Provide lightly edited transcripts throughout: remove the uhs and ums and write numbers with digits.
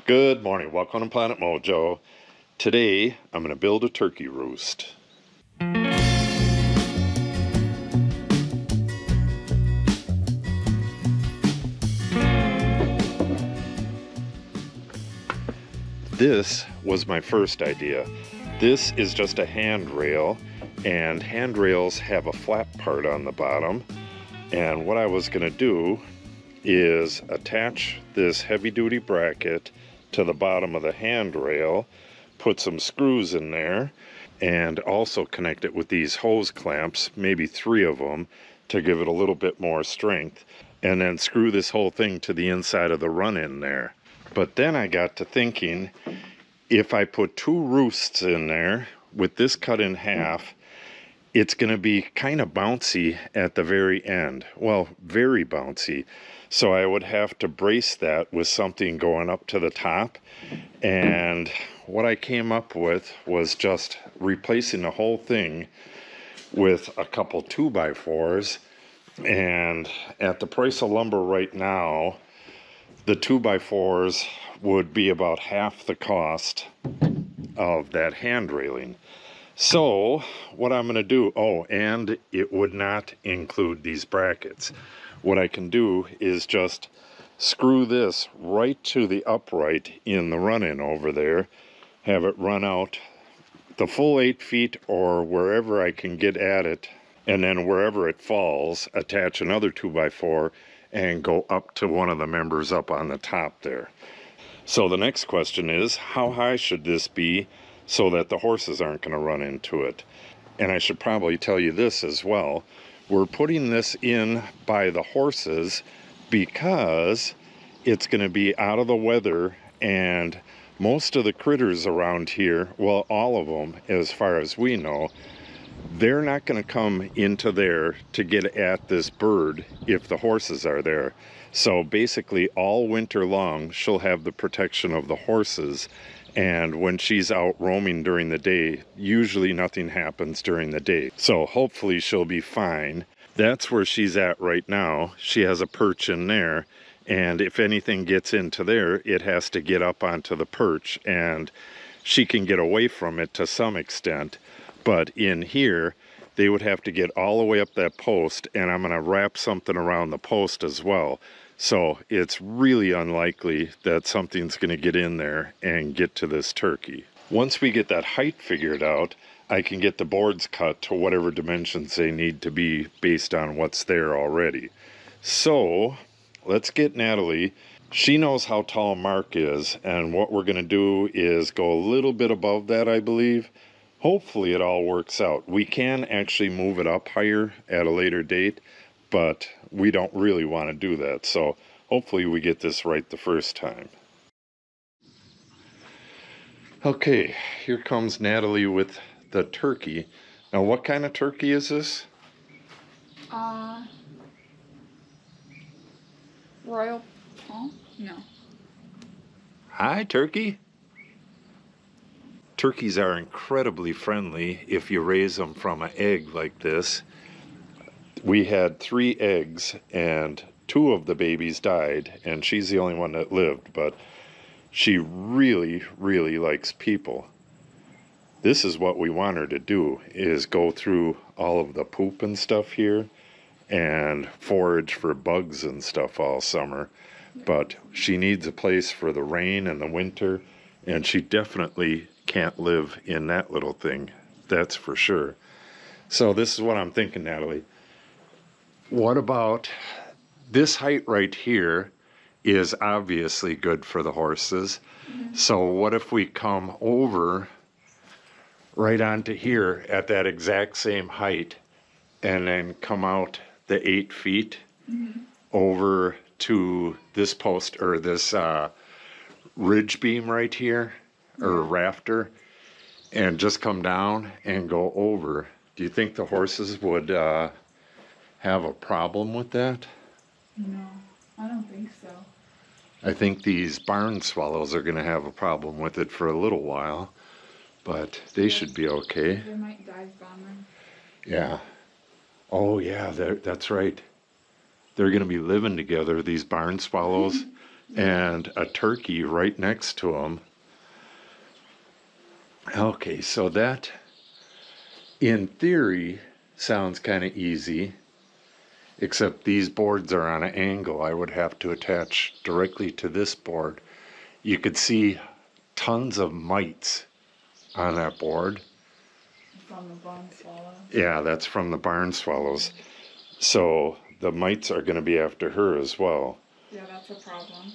Good morning, welcome to Planet Mojo. Today I'm going to build a turkey roost. This was my first idea. This is just a handrail, and handrails have a flat part on the bottom. And what I was going to do is attach this heavy-duty bracket to the bottom of the handrail, put some screws in there, and also connect it with these hose clamps, maybe 3 of them, to give it a little bit more strength, and then screw this whole thing to the inside of the run-in there. But then I got to thinking, if I put 2 roosts in there with this cut in half, it's going to be kind of bouncy at the very end. Well, very bouncy. So I would have to brace that with something going up to the top. And what I came up with was just replacing the whole thing with a couple 2x4s. And at the price of lumber right now, the 2x4s would be about half the cost of that hand railing. So what I'm going to do, and it would not include these brackets. What I can do is just screw this right to the upright in the run-in over there, have it run out the full 8 feet or wherever I can get at it, and then wherever it falls, attach another 2x4 and go up to one of the members up on the top there. So the next question is, how high should this be so that the horses aren't going to run into it? And I should probably tell you this as well. We're putting this in by the horses because it's going to be out of the weather, and most of the critters around here, well, all of them as far as we know, they're not going to come into there to get at this bird if the horses are there. So basically all winter long she'll have the protection of the horses, and when she's out roaming during the day, usually nothing happens during the day. So hopefully she'll be fine. That's where she's at right now. She has a perch in there, and if anything gets into there, it has to get up onto the perch, and she can get away from it to some extent. But in here, they would have to get all the way up that post, and I'm going to wrap something around the post as well. So it's really unlikely that something's going to get in there and get to this turkey. Once we get that height figured out, I can get the boards cut to whatever dimensions they need to be based on what's there already. So let's get Natalie. She knows how tall Mark is, and what we're going to do is go a little bit above that, I believe. Hopefully it all works out. We can actually move it up higher at a later date, but we don't really want to do that. So hopefully we get this right the first time. Okay, here comes Natalie with the turkey. Now, what kind of turkey is this? Royal Palm? No. Hi, turkey. Turkeys are incredibly friendly if you raise them from an egg like this. We had 3 eggs, and 2 of the babies died, and she's the only one that lived, but she really, really likes people. This is what we want her to do, is go through all of the poop and stuff here and forage for bugs and stuff all summer. But she needs a place for the rain and the winter, and she definitely can't live in that little thing, that's for sure. So this is what I'm thinking, Natalie. What about this height right here is obviously good for the horses. Mm-hmm. So what if we come over right onto here at that exact same height and then come out the 8 feet over to this post, or this ridge beam right here, or rafter, and just come down and go over? Do you think the horses would have a problem with that? No, I don't think so. I think these barn swallows are going to have a problem with it for a little while, but they should be okay. They might dive bomb them. Yeah. Oh yeah, that's right. They're going to be living together, these barn swallows. and a turkey right next to them. Okay, so that, in theory, sounds kind of easy, except these boards are on an angle. I would have to attach directly to this board. You could see tons of mites on that board. From the barn swallow. Yeah, that's from the barn swallows. So the mites are going to be after her as well. Yeah, that's a problem.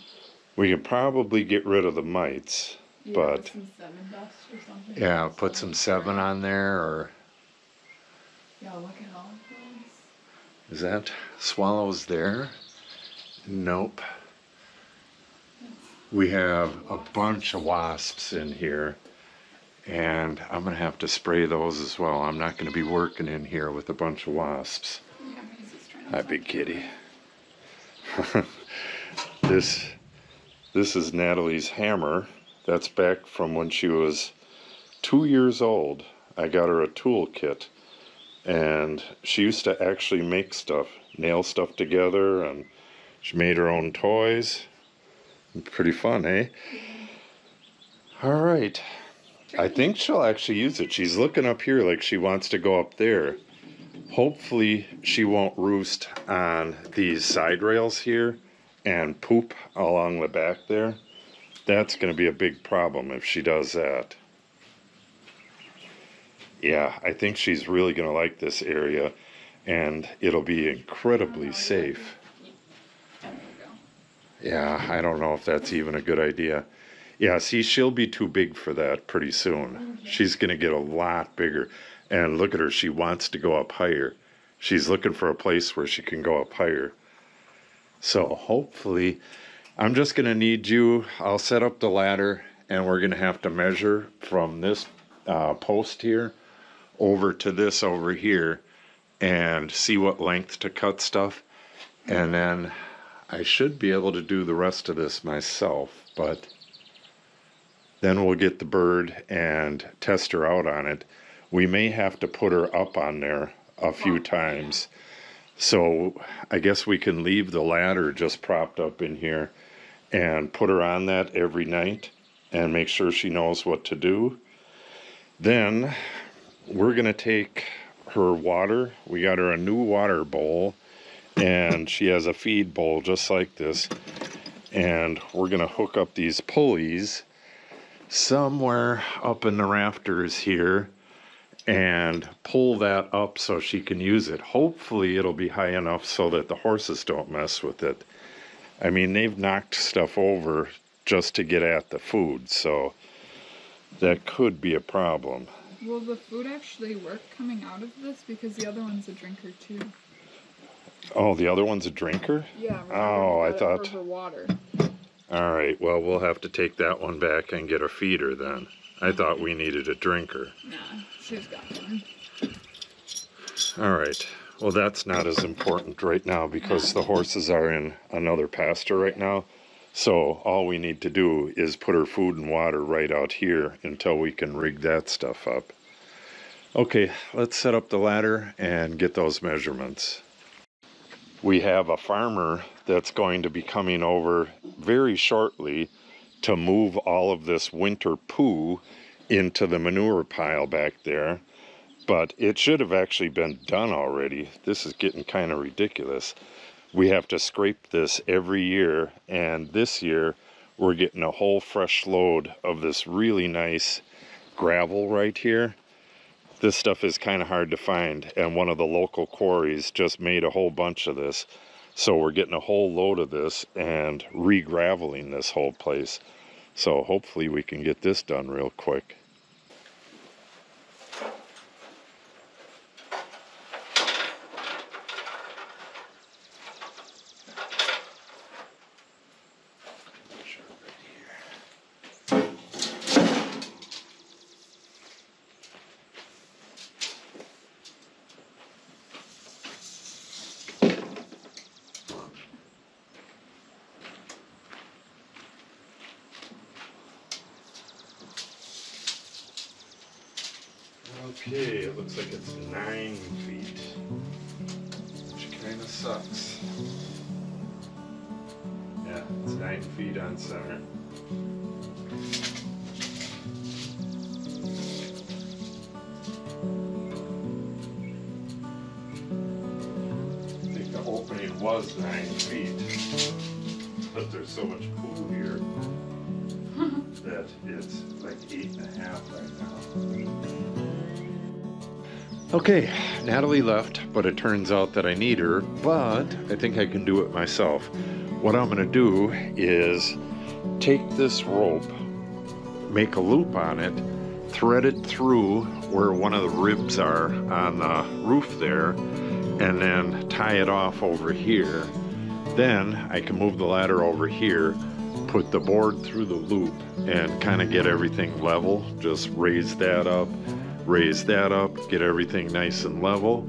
We could probably get rid of the mites, Yeah, but with some 7 dust or something. yeah, put some 7 on there, or Yeah, look at all of those. is that swallows there? Nope. We have a bunch of wasps in here, and I'm gonna have to spray those as well. I'm not gonna be working in here with a bunch of wasps. Yeah, Izzy's trying to Hi, find big it. kitty. This is Natalie's hammer. That's back from when she was 2 years old. I got her a tool kit, and she used to actually make stuff, nail stuff together, and she made her own toys. Pretty fun, eh? All right. I think she'll actually use it. She's looking up here like she wants to go up there. Hopefully she won't roost on these side rails here and poop along the back there. That's going to be a big problem if she does that. Yeah, I think she's really going to like this area, and it'll be incredibly safe. There we go. Yeah, I don't know if that's even a good idea. Yeah, see, she'll be too big for that pretty soon. She's going to get a lot bigger. And look at her, she wants to go up higher. She's looking for a place where she can go up higher. So hopefully, I'm just going to need you. I'll set up the ladder, and we're going to have to measure from this post here over to this over here and see what length to cut stuff. And then I should be able to do the rest of this myself, but then we'll get the bird and test her out on it. We may have to put her up on there a few times. So I guess we can leave the ladder just propped up in here and put her on that every night and make sure she knows what to do. Then we're going to take her water. We got her a new water bowl, and she has a feed bowl just like this. And we're going to hook up these pulleys somewhere up in the rafters here and pull that up so she can use it. Hopefully it'll be high enough so that the horses don't mess with it. I mean, they've knocked stuff over just to get at the food, so that could be a problem. Will the food actually work coming out of this? Because the other one's a drinker too. Oh, the other one's a drinker? Yeah. Oh, I thought... For her water. All right, well, we'll have to take that one back and get a feeder then. I thought we needed a drinker. Nah, she's got one. All right, well, that's not as important right now because the horses are in another pasture right now. So all we need to do is put her food and water right out here until we can rig that stuff up. Okay, let's set up the ladder and get those measurements. We have a farmer that's going to be coming over very shortly to move all of this winter poo into the manure pile back there. But it should have actually been done already. This is getting kind of ridiculous. We have to scrape this every year, and this year we're getting a whole fresh load of this really nice gravel right here. This stuff is kind of hard to find, and one of the local quarries just made a whole bunch of this. So we're getting a whole load of this and re-graveling this whole place. So hopefully we can get this done real quick. Okay, it looks like it's 9 feet, which kind of sucks. Yeah, It's 9 feet on center. I think the opening was 9 feet, but there's so much pool here that it's like 8.5 right now. Okay, Natalie left, but it turns out that I need her, but I think I can do it myself. What I'm gonna do is take this rope, make a loop on it, thread it through where one of the ribs are on the roof there, and then tie it off over here. Then I can move the ladder over here, put the board through the loop, and kind of get everything level. Just raise that up, get everything nice and level,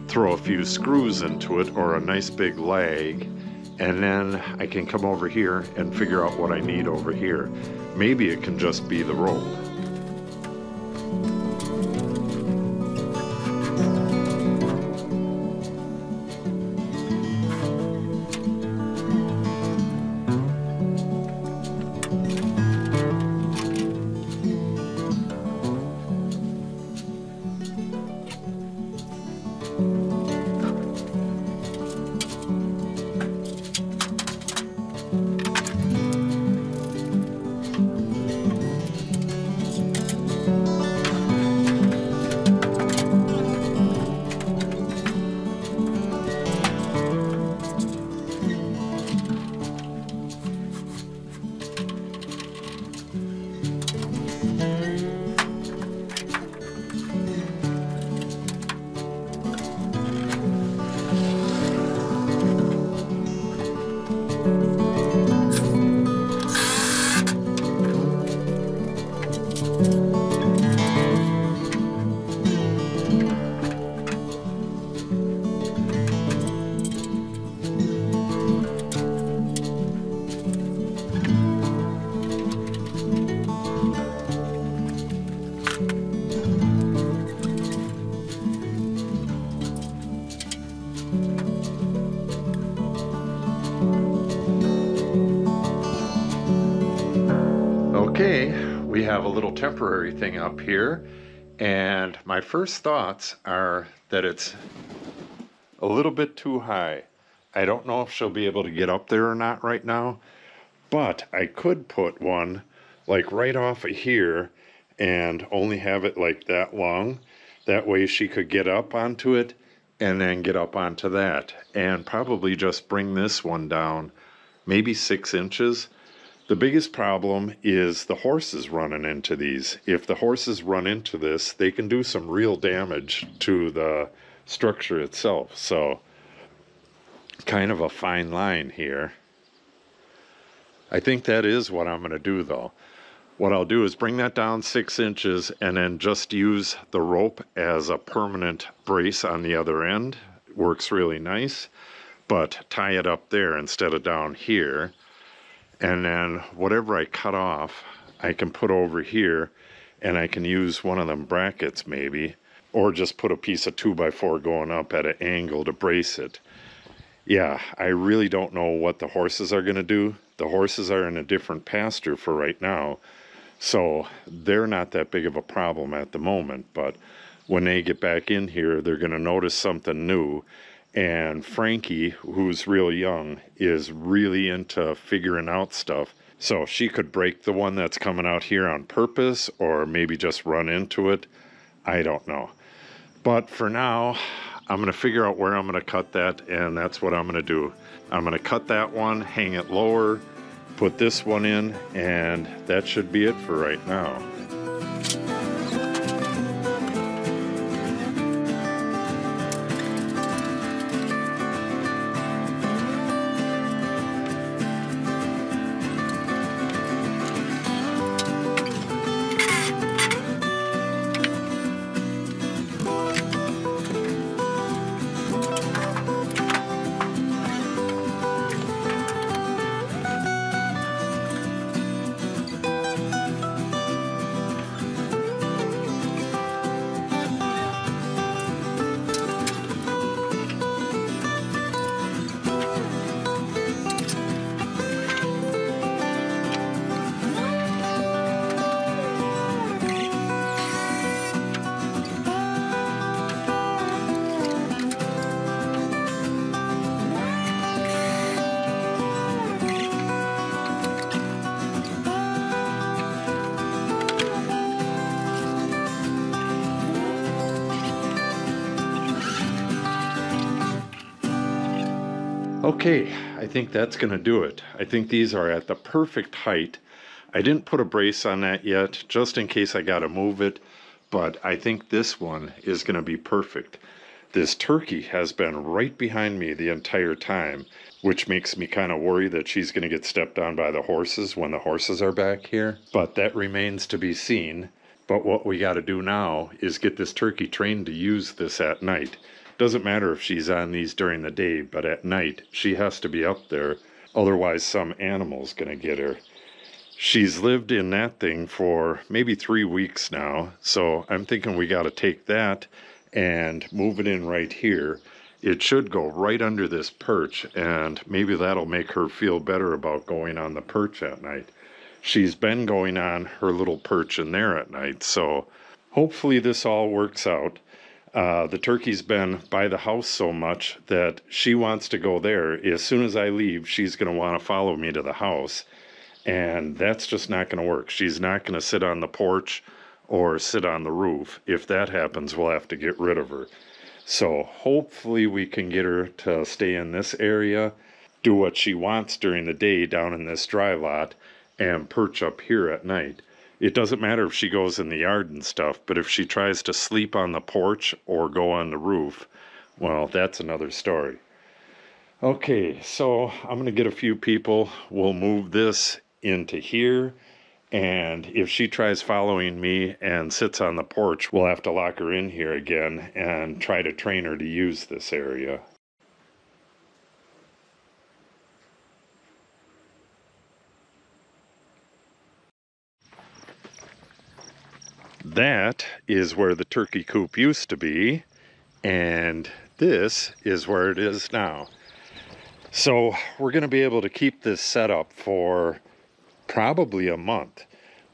throw a few screws into it or a nice big lag, and then I can come over here and figure out what I need over here. Maybe it can just be the rope. Okay, we have a little temporary thing up here, and my first thoughts are that it's a little bit too high. I don't know if she'll be able to get up there or not right now, but I could put one like right off of here and only have it like that long. That way she could get up onto it and then get up onto that, and probably just bring this one down maybe 6 inches. The biggest problem is the horses running into these. If the horses run into this, they can do some real damage to the structure itself. So, kind of a fine line here. I think that is what I'm going to do though. What I'll do is bring that down 6 inches and then just use the rope as a permanent brace on the other end. Works really nice, but tie it up there instead of down here. And then whatever I cut off, I can put over here, and I can use one of them brackets maybe, or just put a piece of 2x4 going up at an angle to brace it. Yeah, I really don't know what the horses are going to do. The horses are in a different pasture for right now, so they're not that big of a problem at the moment, but when they get back in here, they're going to notice something new. And Frankie, who's real young, is really into figuring out stuff. So she could break the one that's coming out here on purpose, or maybe just run into it. I don't know. But for now, I'm going to figure out where I'm going to cut that, and that's what I'm going to do. I'm going to cut that one, hang it lower, put this one in, and that should be it for right now. Okay, I think that's going to do it. I think these are at the perfect height. I didn't put a brace on that yet, just in case I got to move it, but I think this one is going to be perfect. This turkey has been right behind me the entire time, which makes me kind of worry that she's going to get stepped on by the horses when the horses are back here, but that remains to be seen. But what we got to do now is get this turkey trained to use this at night. Doesn't matter if she's on these during the day, but at night she has to be up there, otherwise some animal's going to get her. She's lived in that thing for maybe 3 weeks now, so I'm thinking we got to take that and move it in right here. It should go right under this perch, and maybe that'll make her feel better about going on the perch at night. She's been going on her little perch in there at night, so hopefully this all works out. The turkey's been by the house so much that she wants to go there. As soon as I leave, she's going to want to follow me to the house, and that's just not going to work. She's not going to sit on the porch or sit on the roof. If that happens, we'll have to get rid of her. So hopefully we can get her to stay in this area, do what she wants during the day down in this dry lot, and perch up here at night. It doesn't matter if she goes in the yard and stuff, but if she tries to sleep on the porch or go on the roof, well, that's another story. Okay, so I'm going to get a few people. We'll move this into here, and if she tries following me and sits on the porch, we'll have to lock her in here again and try to train her to use this area. That is where the turkey coop used to be, and this is where it is now. So we're going to be able to keep this set up for probably a month.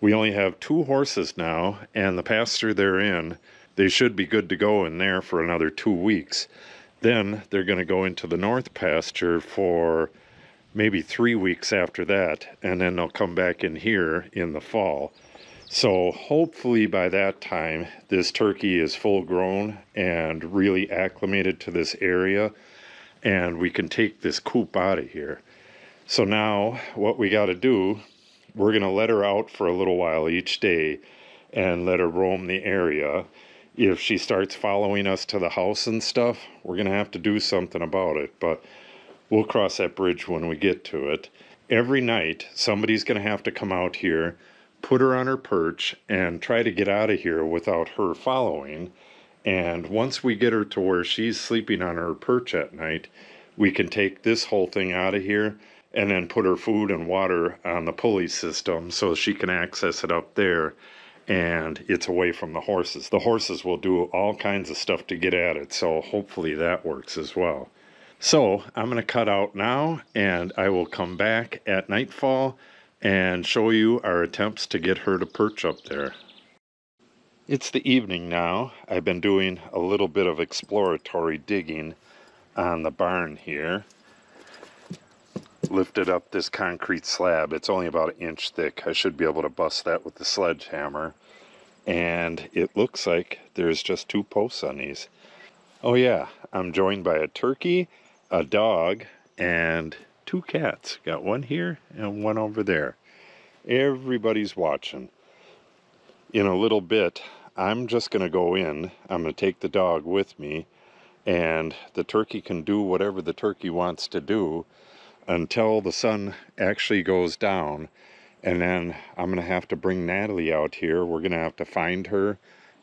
We only have 2 horses now, and the pasture they're in, they should be good to go in there for another 2 weeks. Then they're going to go into the north pasture for maybe 3 weeks after that, and then they'll come back in here in the fall. So hopefully by that time, this turkey is full grown and really acclimated to this area, and we can take this coop out of here. So now what we got to do, we're going to let her out for a little while each day and let her roam the area. If she starts following us to the house and stuff, we're going to have to do something about it, but we'll cross that bridge when we get to it. Every night, somebody's going to have to come out here, put her on her perch, and try to get out of here without her following. And once we get her to where she's sleeping on her perch at night, we can take this whole thing out of here and then put her food and water on the pulley system so she can access it up there, and it's away from the horses. The horses will do all kinds of stuff to get at it, so hopefully that works as well. So I'm going to cut out now, and I will come back at nightfall and show you our attempts to get her to perch up there. It's the evening now. I've been doing a little bit of exploratory digging on the barn here. Lifted up this concrete slab. It's only about 1 inch thick. I should be able to bust that with the sledgehammer. And it looks like there's just 2 posts on these. Oh yeah, I'm joined by a turkey, a dog, and 2 cats. Got one here and one over there. Everybody's watching. In a little bit, I'm just going to go in. I'm going to take the dog with me, and the turkey can do whatever the turkey wants to do until the sun actually goes down. And then I'm going to have to bring Natalie out here. We're going to have to find her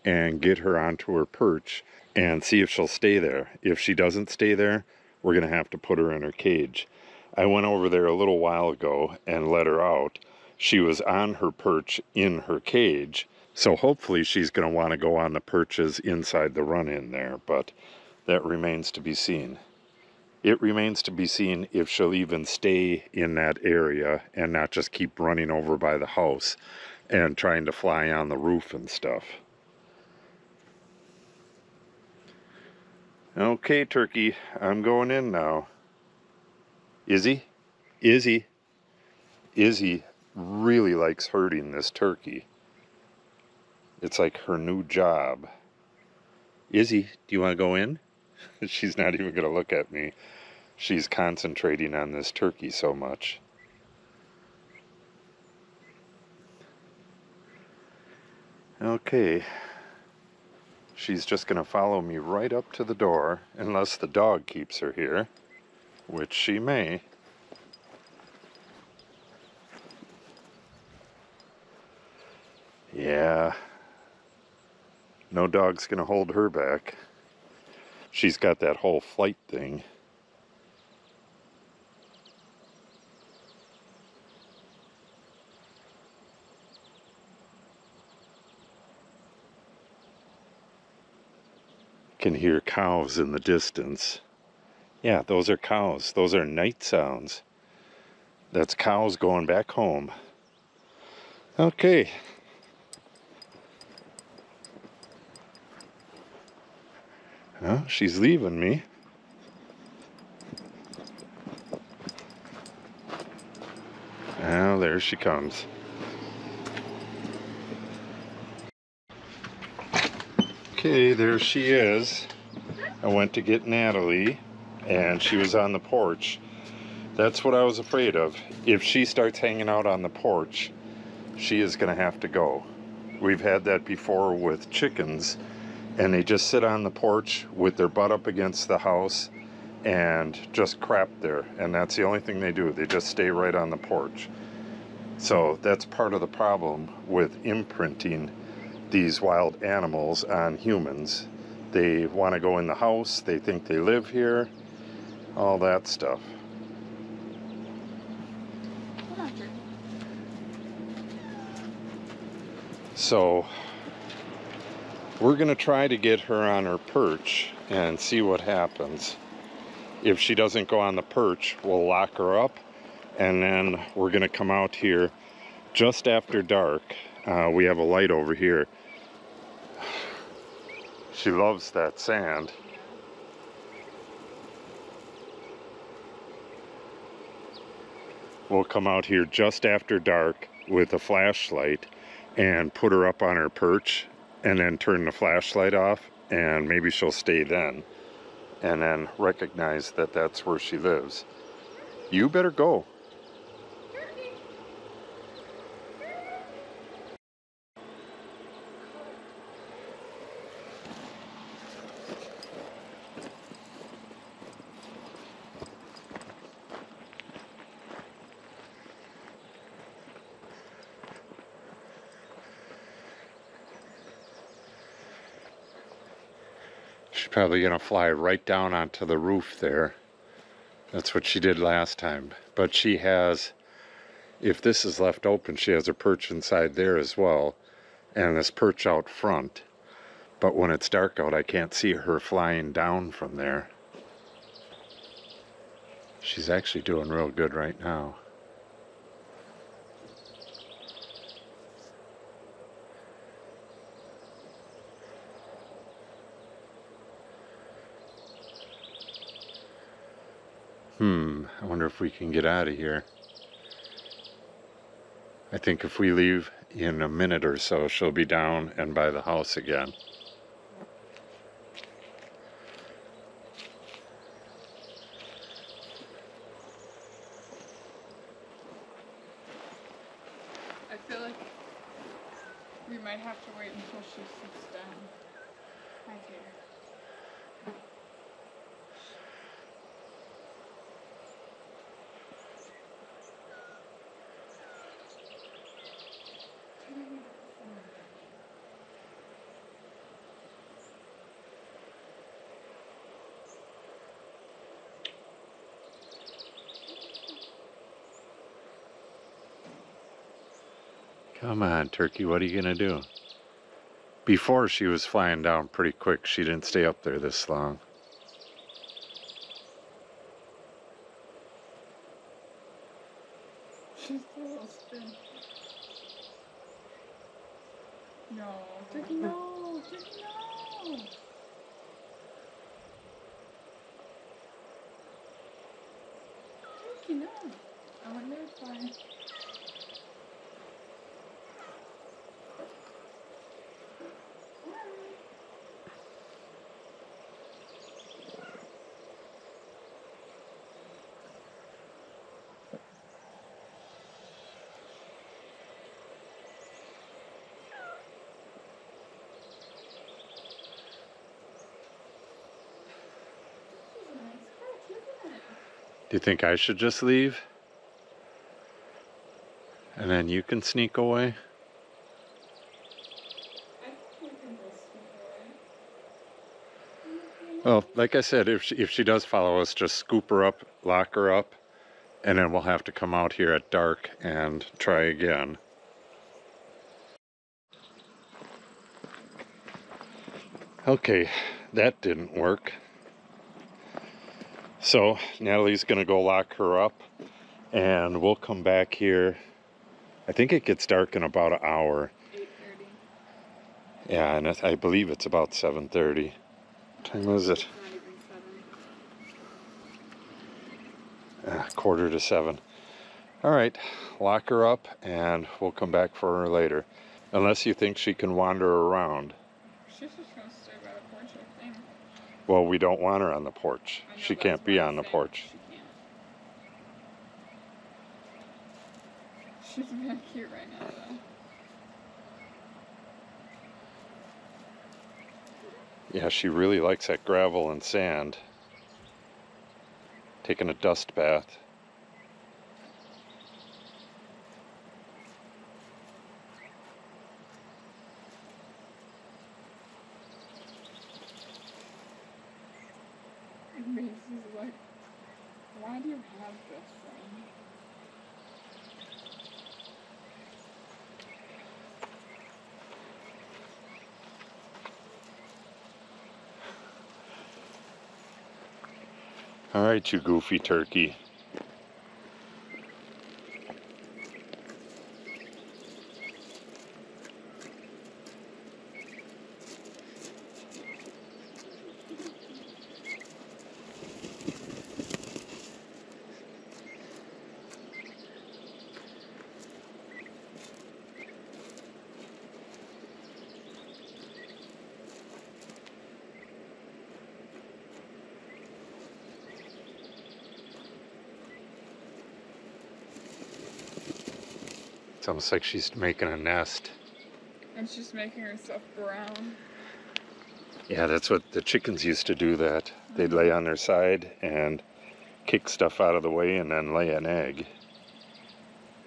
and get her onto her perch and see if she'll stay there. If she doesn't stay there, we're going to have to put her in her cage. I went over there a little while ago and let her out. She was on her perch in her cage, so hopefully she's going to want to go on the perches inside the run-in there, but that remains to be seen. It remains to be seen if she'll even stay in that area and not just keep running over by the house and trying to fly on the roof and stuff. Okay, turkey, I'm going in now. Izzy? Izzy? Izzy really likes herding this turkey. It's like her new job. Izzy, do you want to go in? She's not even going to look at me. she's concentrating on this turkey so much. Okay, she's just gonna follow me right up to the door, unless the dog keeps her here, which she may. Yeah, no dog's gonna hold her back. She's got that whole flight thing. Can hear cows in the distance. Yeah, those are cows. Those are night sounds. That's cows going back home. Okay. Well, she's leaving me. Well, there she comes. Okay, there she is. I went to get Natalie, and she was on the porch. That's what I was afraid of. If she starts hanging out on the porch, she is going to have to go. We've had that before with chickens, and they just sit on the porch with their butt up against the house and just crap there. And that's the only thing they do. They just stay right on the porch. So that's part of the problem with imprinting these wild animals on humans. They want to go in the house, they think they live here, all that stuff. So we're going to try to get her on her perch and see what happens. If she doesn't go on the perch, we'll lock her up, and then we're going to come out here just after dark. We have a light over here. She loves that sand. We'll come out here just after dark with a flashlight and put her up on her perch, and then turn the flashlight off, and maybe she'll stay then, and then recognize that that's where she lives. You better go. She's probably gonna fly right down onto the roof there. That's what she did last time. But she has, if this is left open, she has a perch inside there as well, and this perch out front. But when it's dark out, I can't see her flying down from there. She's actually doing real good right now. I wonder if we can get out of here. I think if we leave in a minute or so, she'll be down and by the house again. I feel like we might have to wait until she sits down. Right here. Come on, turkey, what are you gonna do? Before she was flying down pretty quick. She didn't stay up there this long. She's a little spin. No, turkey, no, turkey, no. Turkey, no. I wonder if I... Do you think I should just leave? And then you can sneak away? I think we can go sneak away. Well, like I said, if she does follow us, just scoop her up, lock her up, and then we'll have to come out here at dark and try again. Okay, that didn't work. So Natalie's gonna go lock her up and we'll come back here. I think it gets dark in about an hour. 8:30. Yeah, and I believe it's about 7:30. What time is it? It's not even 7. 7:15. All right, lock her up and we'll come back for her later. Unless you think she can wander around. She's just gonna stay by the porch, I think. Well, we don't want her on the porch. I know, She that's can't be what I'm on the saying. porch. She can't. She's being cute right now, though. Yeah, she really likes that gravel and sand. Taking a dust bath. And Maisie's like, why do you have this thing? All right, you goofy turkey. It's almost like she's making a nest. And she's making herself brown. Yeah, that's what the chickens used to do that. They'd lay on their side and kick stuff out of the way and then lay an egg.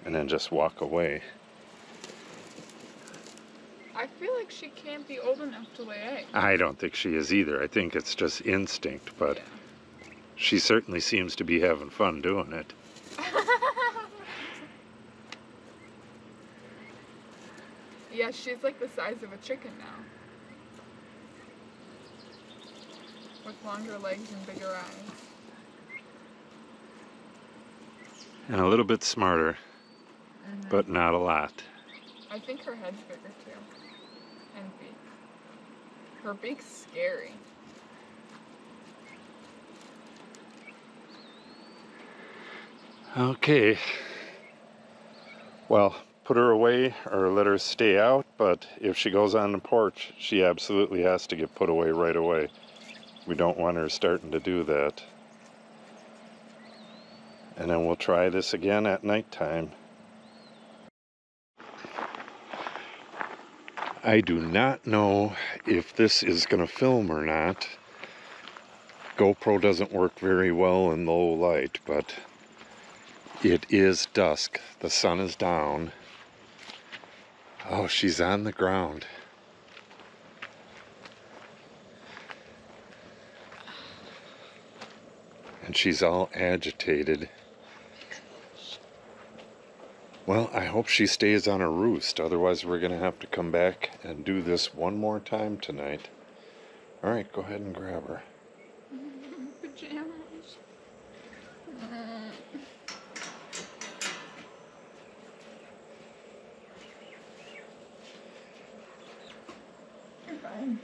And then just walk away. I feel like she can't be old enough to lay eggs. I don't think she is either. I think it's just instinct, but Yeah. she certainly seems to be having fun doing it. Yeah, she's like the size of a chicken now. With longer legs and bigger eyes. And a little bit smarter, but not a lot. I think her head's bigger too. And beak. Her beak's scary. Okay. Well, put her away or let her stay out, but if she goes on the porch, she absolutely has to get put away right away. We don't want her starting to do that. And then we'll try this again at nighttime. I do not know if this is going to film or not. GoPro doesn't work very well in low light, but it is dusk. The sun is down. Oh, she's on the ground. And she's all agitated. Well, I hope she stays on her roost. Otherwise, we're going to have to come back and do this one more time tonight. All right, go ahead and grab her. Pajamas. You're fine.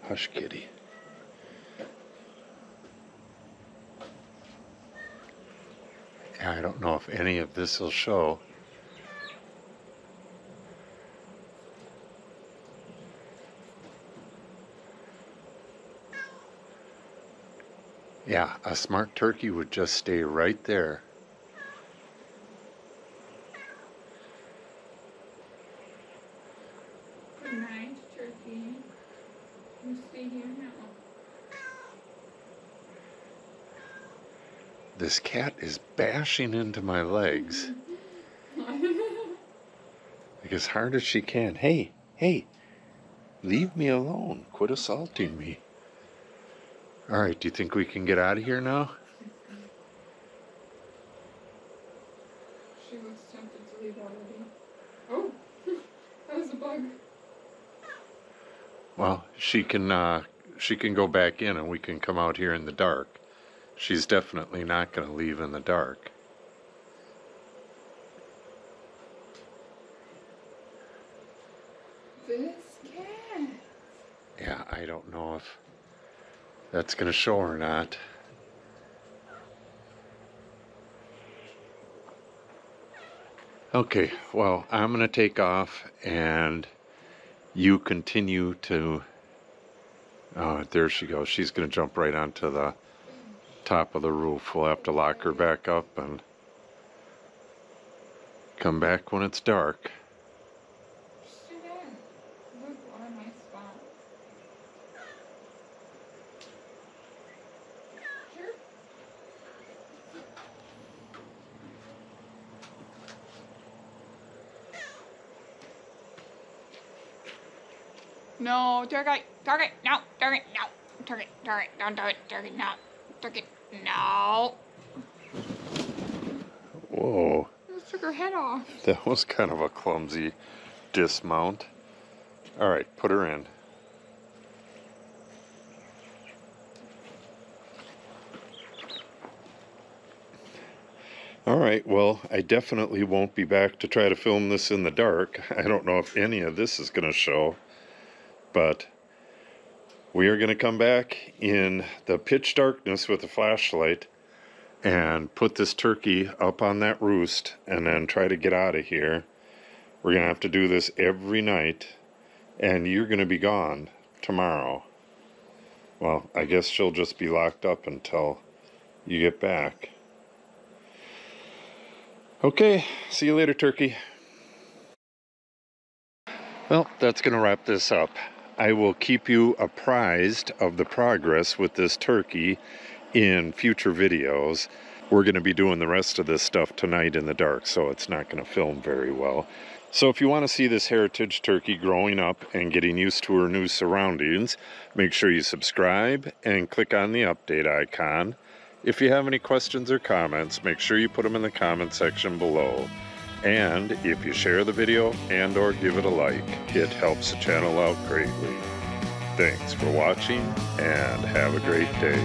Hush, kitty. Yeah, I don't know if any of this will show. Yeah, a smart turkey would just stay right there. Good night, turkey. You stay here. this cat is bashing into my legs. Like as hard as she can. Hey, hey, leave me alone. Quit assaulting me. All right, do you think we can get out of here now? She was tempted to leave already. Oh, that was a bug. Well, she can go back in and we can come out here in the dark. She's definitely not going to leave in the dark. This cat. Yeah, I don't know if that's going to show or not. Okay, well, I'm going to take off and you continue to... Oh, there she goes. She's going to jump right onto the top of the roof. We'll have to lock her back up and come back when it's dark. Just do that. Look, what a nice spot. Sure. No, Turkey, Turkey, no, Turkey, no, Turkey, Turkey, don't do it, Turkey, no, Turkey, no. Whoa. Just took her head off. That was kind of a clumsy dismount. All right, put her in. All right, well, I definitely won't be back to try to film this in the dark. I don't know if any of this is going to show, but we are going to come back in the pitch darkness with a flashlight and put this turkey up on that roost and then try to get out of here. We're going to have to do this every night, and you're going to be gone tomorrow. Well, I guess she'll just be locked up until you get back. Okay, see you later, turkey. Well, that's going to wrap this up. I will keep you apprised of the progress with this turkey in future videos. We're going to be doing the rest of this stuff tonight in the dark, so it's not going to film very well. So if you want to see this heritage turkey growing up and getting used to her new surroundings, make sure you subscribe and click on the update icon. If you have any questions or comments, make sure you put them in the comment section below. And if you share the video and or give it a like, it helps the channel out greatly. Thanks for watching and have a great day.